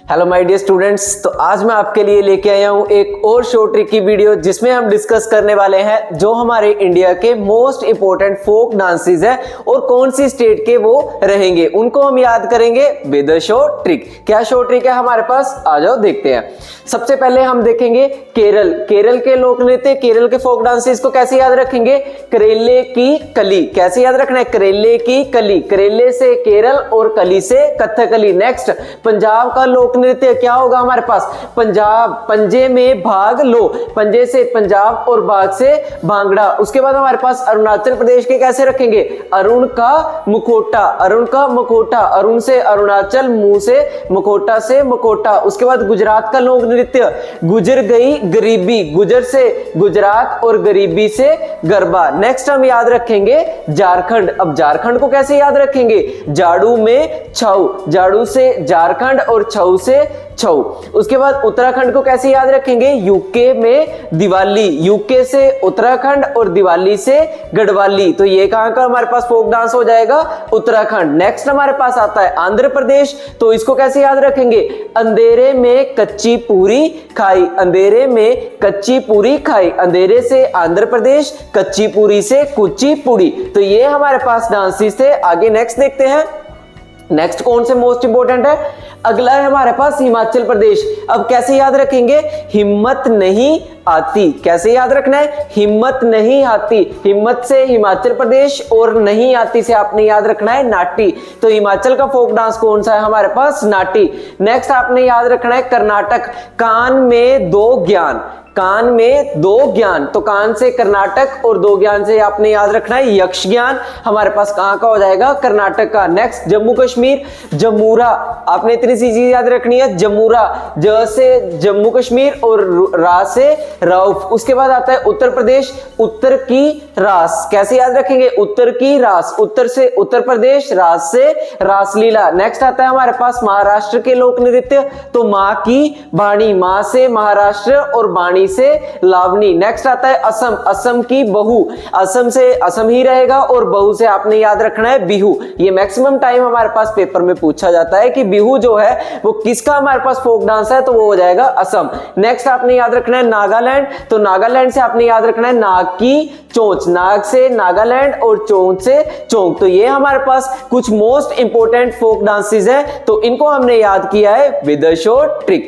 Hello my dear students, तो आज मैं आपके लिए लेके आया हूँ एक और शॉर्ट ट्रिक की वीडियो जिसमें हम डिस्कस करने वाले हैं जो हमारे इंडिया के मोस्ट इंपोर्टेंट फोक डांसेस है और कौन सी स्टेट के वो रहेंगे उनको हम याद करेंगे विद अ शॉर्ट ट्रिक। क्या शॉर्ट ट्रिक है हमारे पास, आ जाओ देखते हैं। सबसे पहले हम देखेंगे केरल के लोक नृत्य, केरल के फोक डांसेस को कैसे याद रखेंगे। करेले की कली कैसे याद रखना है, करेले की कली, करेले से केरल और कली से कथकली। नेक्स्ट पंजाब का लोक नृत्य क्या होगा हमारे पास, पंजाब, पंजे में भाग लो, पंजे से पंजाब और भाग से भांगड़ा। उसके बाद हमारे पास अरुणाचल प्रदेश के कैसे रखेंगे, अरुण का मुखोटा, अरुण का मुखोटा, अरुण से अरुणाचल, मुंह से मुखोटा से मुखोटा। उसके बाद गुजरात का लोक नृत्य गुजर गई गरीबी, गुजर से गुजरात और गरीबी से गरबा। नेक्स्ट हम याद रखेंगे झारखंड। अब झारखंड को कैसे याद रखेंगे, झाड़ू में छाऊ, झाड़ू से झारखंड और छऊ से छऊ। उसके बाद उत्तराखंड को कैसे याद रखेंगे, यूके में दिवाली, यूके से उत्तराखंड और दिवाली से गढ़वाली। तो ये कहां का हमारे पास फोक डांस हो जाएगा, उत्तराखंड। नेक्स्ट हमारे पास आता है आंध्र प्रदेश, तो इसको कैसे याद रखेंगे, अंधेरे में कच्ची पूरी खाई, अंधेरे में कच्ची पूरी खाई, अंधेरे से आंध्र प्रदेश, कच्ची पूरी से कुची पुड़ी। तो ये हमारे पास डांसेस थे। आगे नेक्स्ट देखते हैं। नेक्स्ट कौन से मोस्ट इंपोर्टेंट है, अगला है हमारे पास हिमाचल प्रदेश। अब कैसे याद रखेंगे, हिम्मत नहीं आती, कैसे याद रखना है, हिम्मत नहीं आती, हिम्मत से हिमाचल प्रदेश और नहीं आती से आपने याद रखना है नाटी। तो हिमाचल का फोक डांस कौन सा है हमारे पास, नाटी। नेक्स्ट आपने याद रखना है कर्नाटक, कान में दो ज्ञान, कान में दो ज्ञान, तो कान से कर्नाटक और दो ज्ञान से आपने याद रखना है यक्ष ज्ञान। हमारे पास कहां का हो जाएगा, कर्नाटक का। नेक्स्ट जम्मू कश्मीर, जमूरा, आपने इतनी सी चीज याद रखनी है, जमूरा, ज से जम्मू कश्मीर और रा से रऊफ। उसके बाद आता है उत्तर प्रदेश, उत्तर की रास, कैसे याद रखेंगे, उत्तर की रास, उत्तर से उत्तर प्रदेश, रास से रासलीला। नेक्स्ट आता है हमारे पास महाराष्ट्र के लोक नृत्य, तो मां की बाणी, मां से महाराष्ट्र और बाणी से लावनी। नेक्स्ट आता है असम, असम की बहू, असम से असम ही रहेगा और बहू से आपने याद रखना है बिहू। ये मैक्सिमम टाइम हमारे पास पेपर में पूछा जाता है कि बिहू जो है वो किसका हमारे पास फोक डांस है, तो वो हो जाएगा असम। नेक्स्ट आपने याद रखना है नागालैंड, तो नागालैंड से आपने याद रखना है नाग की चोंच, नाग से नागालैंड और चोंच से चोंच। तो ये हमारे पास कुछ मोस्ट इंपोर्टेंट फोक डांसेस है, तो इनको हमने याद किया है विद अ शॉर्ट ट्रिक।